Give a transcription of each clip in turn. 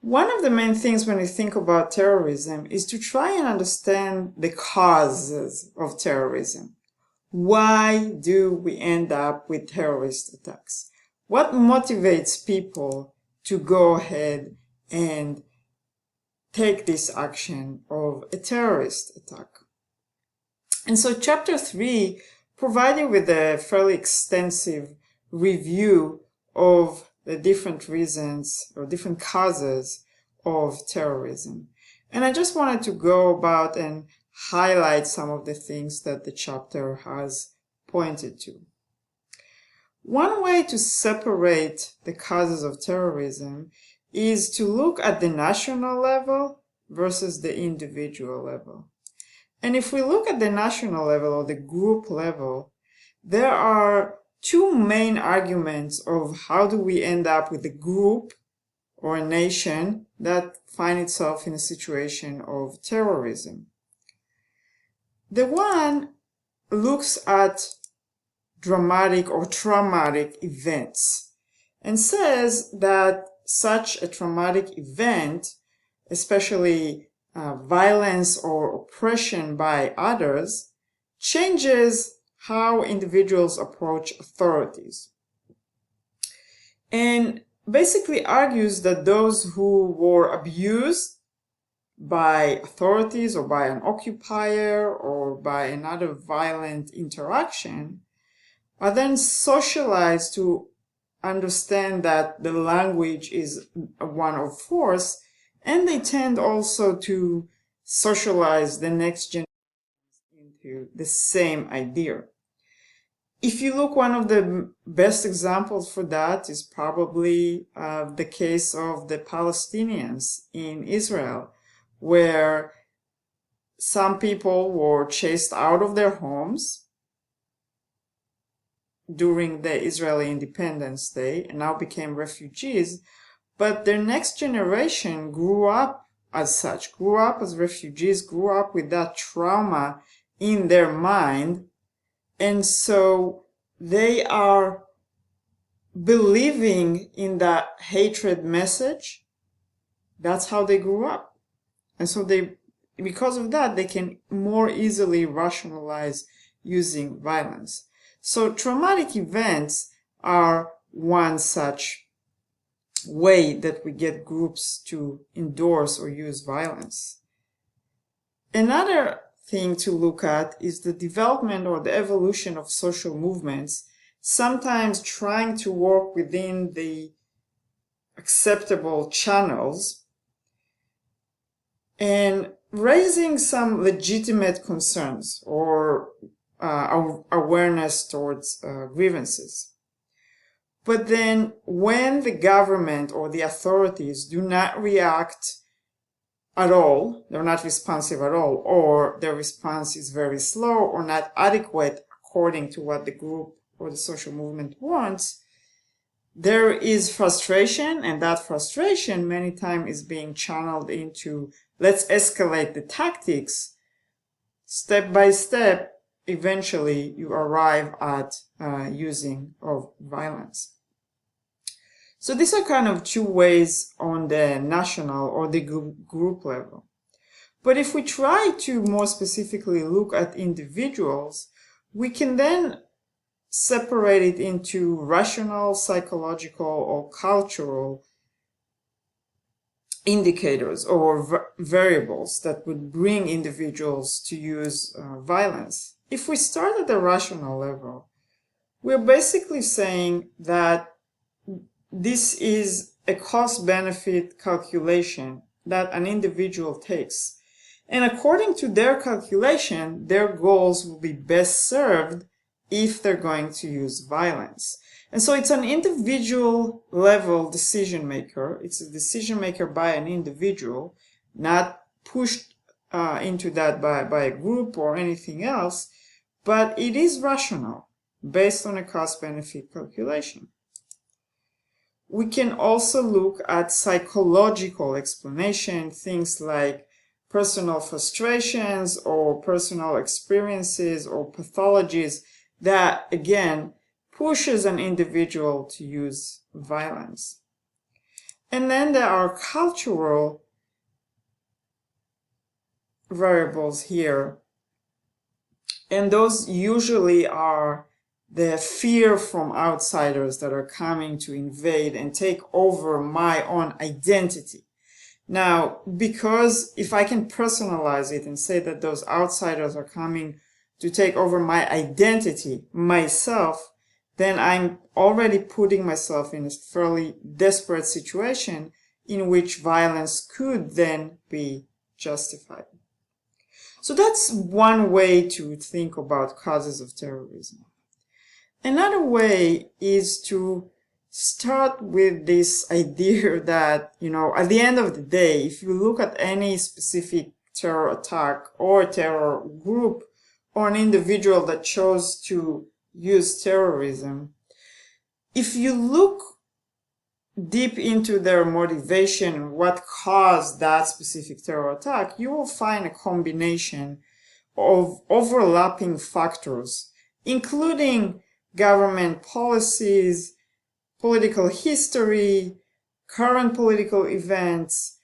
One of the main things when you think about terrorism is to try and understand the causes of terrorism. Why do we end up with terrorist attacks? What motivates people to go ahead and take this action of a terrorist attack? And so chapter 3 provided with a fairly extensive review of the different reasons or different causes of terrorism. And I just wanted to go about and highlight some of the things that the chapter has pointed to. One way to separate the causes of terrorism is to look at the national level versus the individual level. And if we look at the national level or the group level, there are two main arguments of how do we end up with a group or a nation that find itself in a situation of terrorism. The one looks at dramatic or traumatic events and says that such a traumatic event, especially violence or oppression by others, changes how individuals approach authorities. And basically argues that those who were abused by authorities or by an occupier or by another violent interaction are then socialized to understand that the language is one of force, and they tend also to socialize the next generation into the same idea. If you look, one of the best examples for that is probably the case of the Palestinians in Israel, where some people were chased out of their homes during the Israeli Independence Day and now became refugees, but their next generation grew up as such, grew up as refugees, grew up with that trauma in their mind, and so they are believing in that hatred message. That's how they grew up. And so because of that, they can more easily rationalize using violence. So traumatic events are one such way that we get groups to endorse or use violence. Another thing to look at is the development or the evolution of social movements, sometimes trying to work within the acceptable channels and raising some legitimate concerns or awareness towards grievances. But then when the government or the authorities do not react at all, they're not responsive at all, or their response is very slow or not adequate according to what the group or the social movement wants, there is frustration, and that frustration many times is being channeled into let's escalate the tactics. Step by step, eventually you arrive at using of violence. So these are kind of two ways on the national or the group level. But if we try to more specifically look at individuals, we can then separate it into rational, psychological, or cultural indicators or variables that would bring individuals to use violence. If we start at the rational level, we're basically saying that this is a cost-benefit calculation that an individual takes. And according to their calculation, their goals will be best served if they're going to use violence. And so it's an individual level decision maker. It's a decision maker by an individual, not pushed into that by a group or anything else, but it is rational based on a cost-benefit calculation. We can also look at psychological explanation, things like personal frustrations or personal experiences or pathologies that, again, pushes an individual to use violence. And then there are cultural variables here. And those usually are the fear from outsiders that are coming to invade and take over my own identity. Now, because if I can personalize it and say that those outsiders are coming to take over my identity, myself, then I'm already putting myself in a fairly desperate situation in which violence could then be justified. So that's one way to think about causes of terrorism. Another way is to start with this idea that, at the end of the day, if you look at any specific terror attack or terror group or an individual that chose to use terrorism, if you look deep into their motivation and what caused that specific terror attack, you will find a combination of overlapping factors, including government policies, political history, current political events,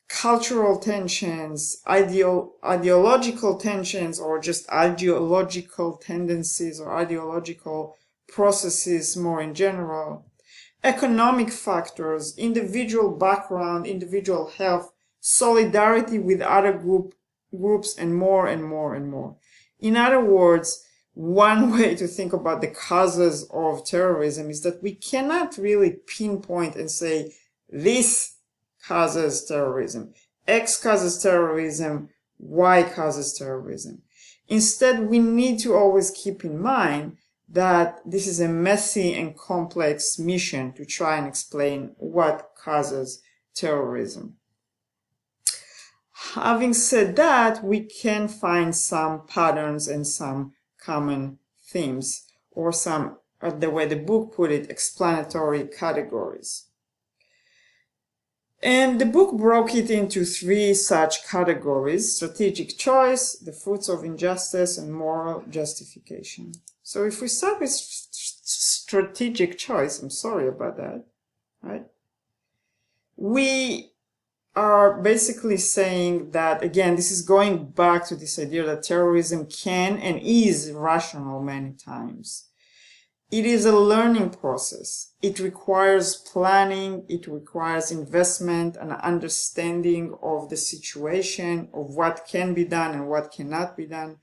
cultural tensions, ideological tensions, or just ideological tendencies or ideological processes more in general, economic factors, individual background, individual health, solidarity with other groups, and more and more and more. In other words, one way to think about the causes of terrorism is that we cannot really pinpoint and say, this causes terrorism, X causes terrorism, Y causes terrorism. Instead, we need to always keep in mind that this is a messy and complex mission to try and explain what causes terrorism. Having said that, we can find some patterns and some common themes, or some, the way the book put it, explanatory categories. And the book broke it into 3 such categories: strategic choice, the fruits of injustice, and moral justification. So if we start with strategic choice, I'm sorry about that, right? We are basically saying that, again, this is going back to this idea that terrorism can and is rational many times. It is a learning process. It requires planning, it requires investment and understanding of the situation, of what can be done and what cannot be done.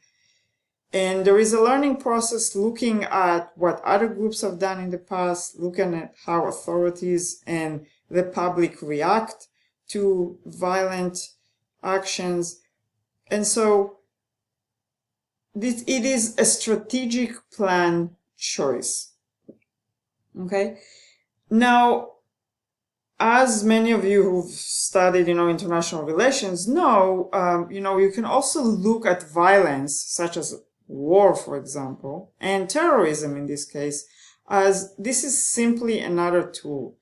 And there is a learning process looking at what other groups have done in the past, looking at how authorities and the public react to violent actions. And so it is a strategic plan choice. Okay? Now, as many of you who've studied, international relations know, you can also look at violence, such as war, for example, and terrorism in this case, as this is simply another tool.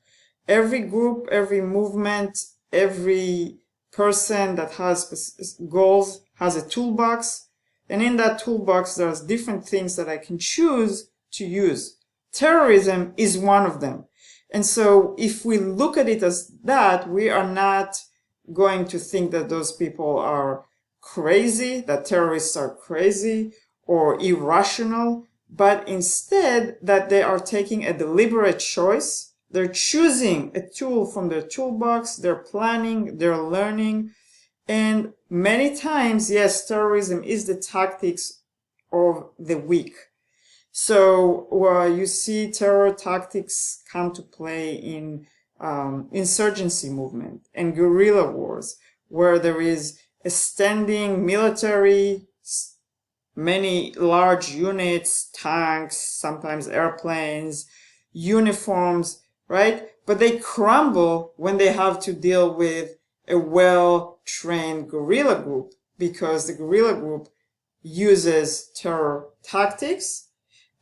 Every group, every movement, every person that has goals has a toolbox, and in that toolbox there's different things that I can choose to use. Terrorism is one of them. And so if we look at it as that, we are not going to think that those people are crazy, that terrorists are crazy or irrational, but instead that they are taking a deliberate choice. They're choosing a tool from their toolbox, they're planning, they're learning, and many times, yes, terrorism is the tactics of the weak. So you see terror tactics come to play in insurgency movement and guerrilla wars, where there is a standing military, many large units, tanks, sometimes airplanes, uniforms, right? But they crumble when they have to deal with a well-trained guerrilla group, because the guerrilla group uses terror tactics,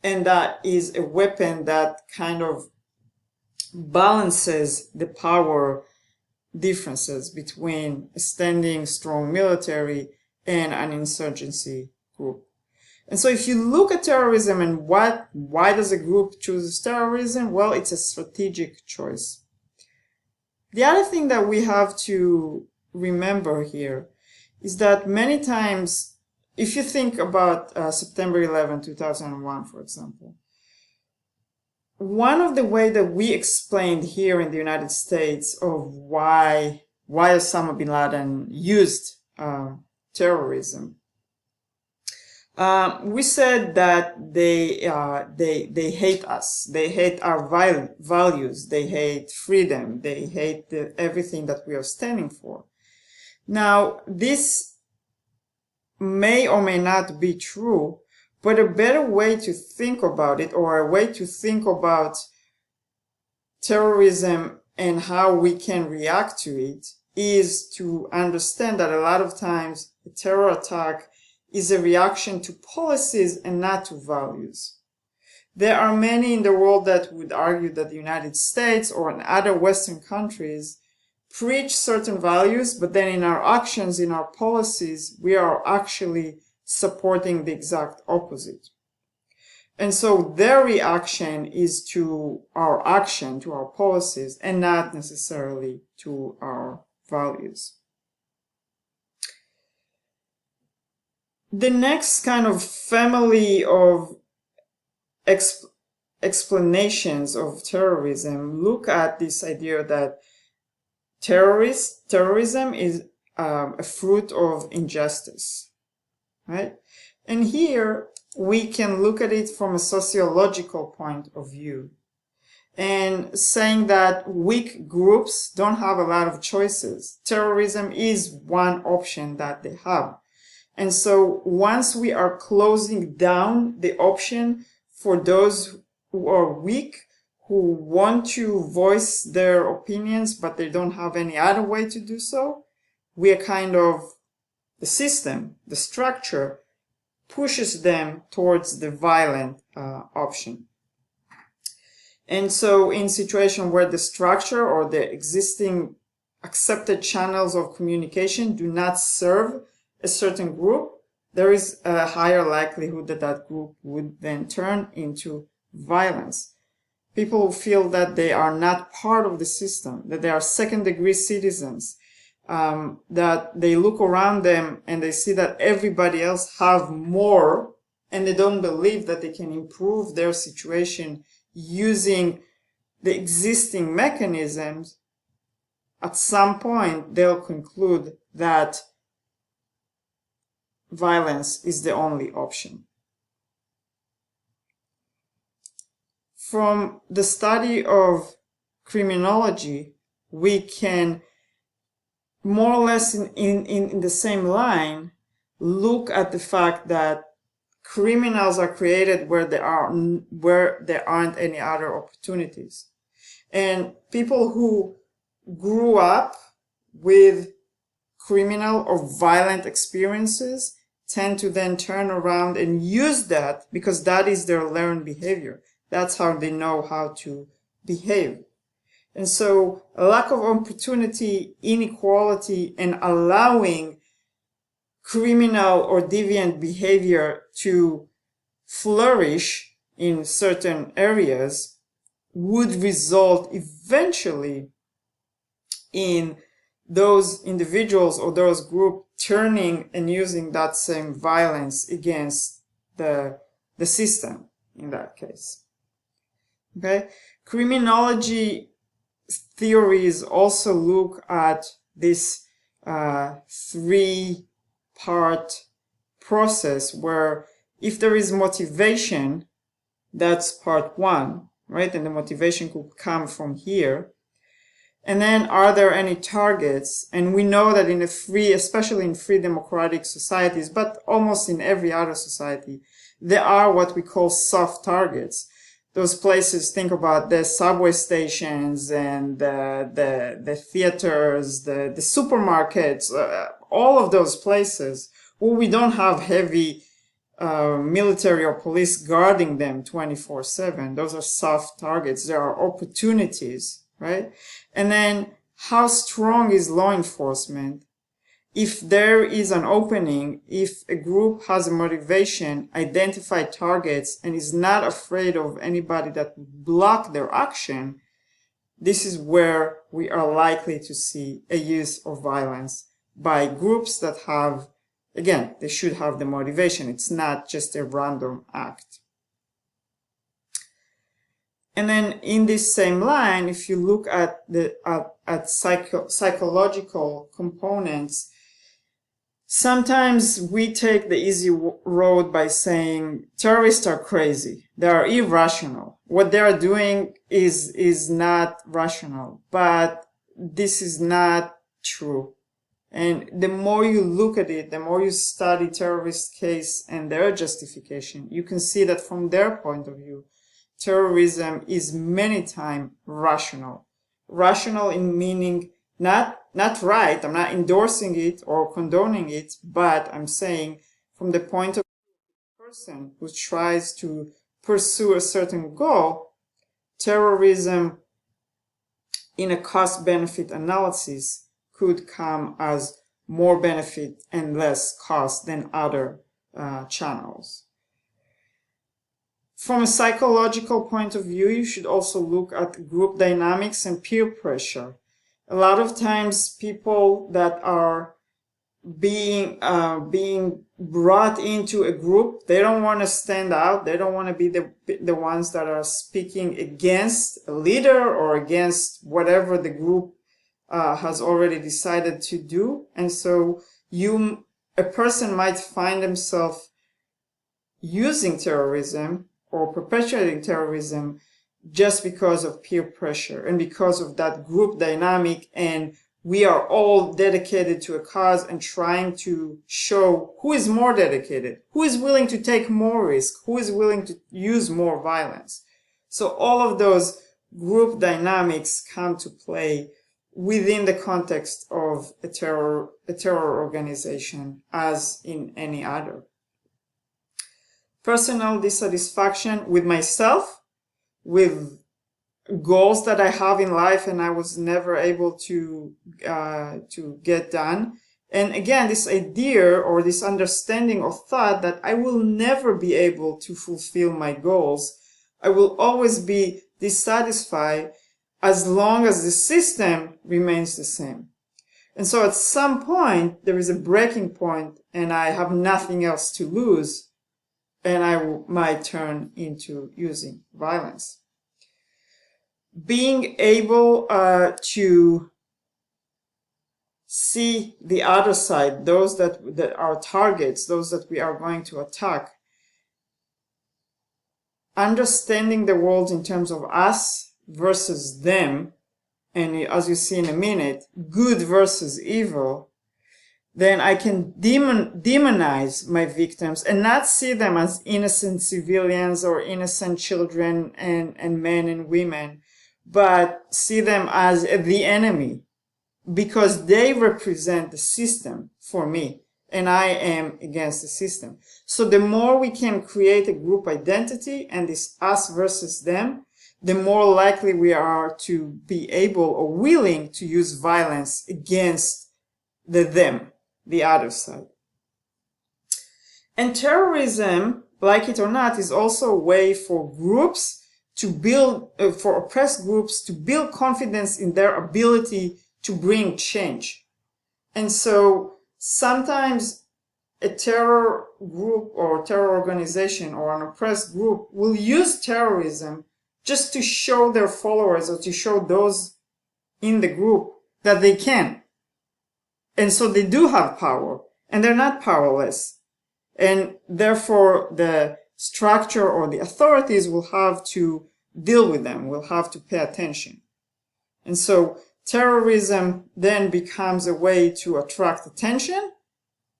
and that is a weapon that kind of balances the power differences between a standing strong military and an insurgency group. And so if you look at terrorism and why does a group choose terrorism? Well, it's a strategic choice. The other thing that we have to remember here is that many times, if you think about September 11, 2001, for example, one of the way that we explained here in the United States of why Osama bin Laden used terrorism, we said that they hate us. They hate our values. They hate freedom. They hate everything that we are standing for. Now, this may or may not be true, but a better way to think about it, or a way to think about terrorism and how we can react to it, is to understand that a lot of times a terror attack is a reaction to policies and not to values. There are many in the world that would argue that the United States or in other Western countries preach certain values, but then in our actions, in our policies, we are actually supporting the exact opposite. And so their reaction is to our action, to our policies, and not necessarily to our values. The next kind of family of explanations of terrorism look at this idea that terrorism is a fruit of injustice, right? And here we can look at it from a sociological point of view, and saying that weak groups don't have a lot of choices. Terrorism is one option that they have. And so once we are closing down the option for those who are weak, who want to voice their opinions, but they don't have any other way to do so, we are kind of, the system, the structure, pushes them towards the violent option. And so in situation where the structure or the existing accepted channels of communication do not serve a certain group, there is a higher likelihood that that group would then turn into violence. People who feel that they are not part of the system, that they are second-degree citizens, that they look around them and they see that everybody else have more, and they don't believe that they can improve their situation using the existing mechanisms, at some point they'll conclude that violence is the only option. From the study of criminology, we can more or less in the same line look at the fact that criminals are created where there aren't any other opportunities. And people who grew up with criminal or violent experiences tend to then turn around and use that because that is their learned behavior. That's how they know how to behave. And so a lack of opportunity, inequality, and allowing criminal or deviant behavior to flourish in certain areas would result eventually in those individuals or those groups turning and using that same violence against the system in that case. Okay? Criminology theories also look at this three-part process where if there is motivation, that's part one, right? And the motivation could come from here. And then are there any targets? And we know that in a free, especially in free democratic societies, but almost in every other society, there are what we call soft targets. Those places, think about the subway stations and the theaters, the supermarkets, all of those places where we don't have heavy military or police guarding them 24/7. Those are soft targets. There are opportunities, right? And then how strong is law enforcement? If there is an opening, if a group has a motivation, identify targets, and is not afraid of anybody that would block their action, this is where we are likely to see a use of violence by groups that have, again, they should have the motivation. It's not just a random act. And then in this same line, if you look at the psychological components, sometimes we take the easy road by saying terrorists are crazy. They are irrational. What they are doing is not rational. But this is not true. And the more you look at it, the more you study terrorist case and their justification, you can see that from their point of view, terrorism is many times rational. Rational in meaning not right. I'm not endorsing it or condoning it, but I'm saying from the point of view of the person who tries to pursue a certain goal, terrorism in a cost-benefit analysis could come as more benefit and less cost than other channels. From a psychological point of view, you should also look at group dynamics and peer pressure. A lot of times people that are being brought into a group, they don't want to stand out. They don't want to be the ones that are speaking against a leader or against whatever the group has already decided to do. And so a person might find himself using terrorism or perpetuating terrorism just because of peer pressure and because of that group dynamic, and we are all dedicated to a cause and trying to show who is more dedicated, who is willing to take more risk, who is willing to use more violence. So all of those group dynamics come to play within the context of a terror organization as in any other. Personal dissatisfaction with myself, with goals that I have in life and I was never able to get done. And again, this idea or this understanding or thought that I will never be able to fulfill my goals. I will always be dissatisfied as long as the system remains the same. And so at some point, there is a breaking point and I have nothing else to lose. And I might turn into using violence. Being able to see the other side, those that are targets, those that we are going to attack, understanding the world in terms of us versus them, and as you see in a minute, good versus evil, then I can demonize my victims and not see them as innocent civilians or innocent children and men and women, but see them as the enemy because they represent the system for me and I am against the system. So the more we can create a group identity and this us versus them, the more likely we are to be able or willing to use violence against the them, the other side. And terrorism, like it or not, is also a way for groups to build, for oppressed groups to build confidence in their ability to bring change. And so sometimes a terror group or terror organization or an oppressed group will use terrorism just to show their followers or to show those in the group that they can. And so they do have power, and they're not powerless. And therefore, the structure or the authorities will have to deal with them, will have to pay attention. And so terrorism then becomes a way to attract attention,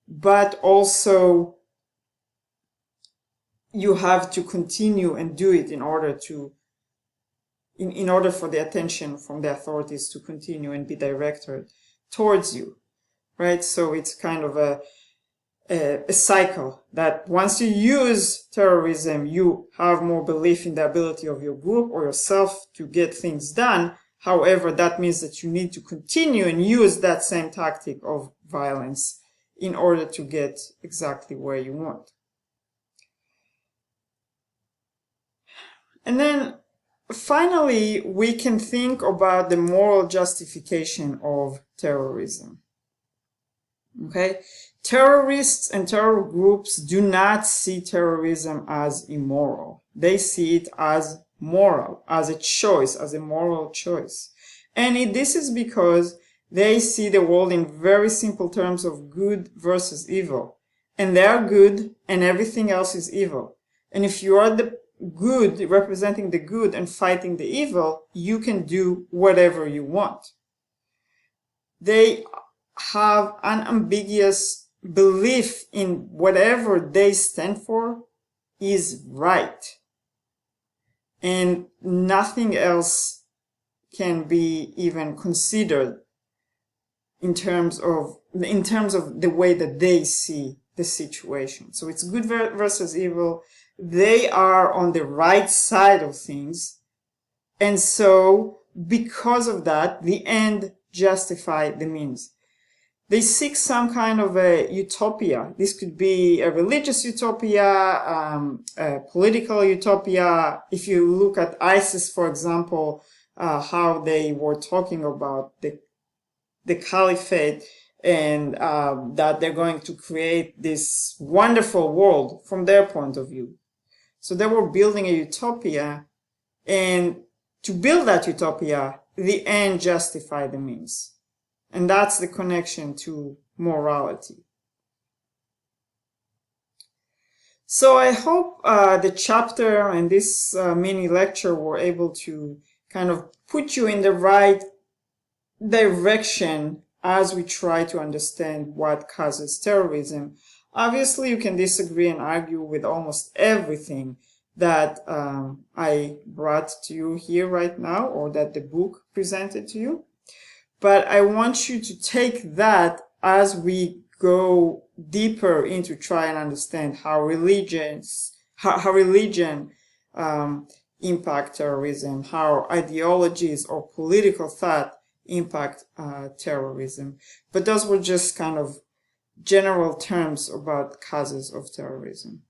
but also you have to continue and do it in order to, in order for the attention from the authorities to continue and be directed towards you. Right? So it's kind of a cycle that once you use terrorism, you have more belief in the ability of your group or yourself to get things done. However, that means that you need to continue and use that same tactic of violence in order to get exactly where you want. And then finally, we can think about the moral justification of terrorism. Okay? Terrorists and terror groups do not see terrorism as immoral. They see it as moral, as a choice, as a moral choice. And this is because they see the world in very simple terms of good versus evil. And they are good and everything else is evil. And if you are the good, representing the good and fighting the evil, you can do whatever you want. They have an ambiguous belief in whatever they stand for is right. And nothing else can be even considered in terms of the way that they see the situation. So it's good versus evil. They are on the right side of things. And so because of that, the end justifies the means. They seek some kind of a utopia. This could be a religious utopia, a political utopia. If you look at ISIS, for example, how they were talking about the caliphate and that they're going to create this wonderful world from their point of view. So they were building a utopia, and to build that utopia, the end justifies the means. And that's the connection to morality. So I hope the chapter and this mini lecture were able to kind of put you in the right direction as we try to understand what causes terrorism. Obviously, you can disagree and argue with almost everything that I brought to you here right now, or that the book presented to you. But I want you to take that as we go deeper into try and understand how religion impact terrorism, how ideologies or political thought impact terrorism. But those were just kind of general terms about causes of terrorism.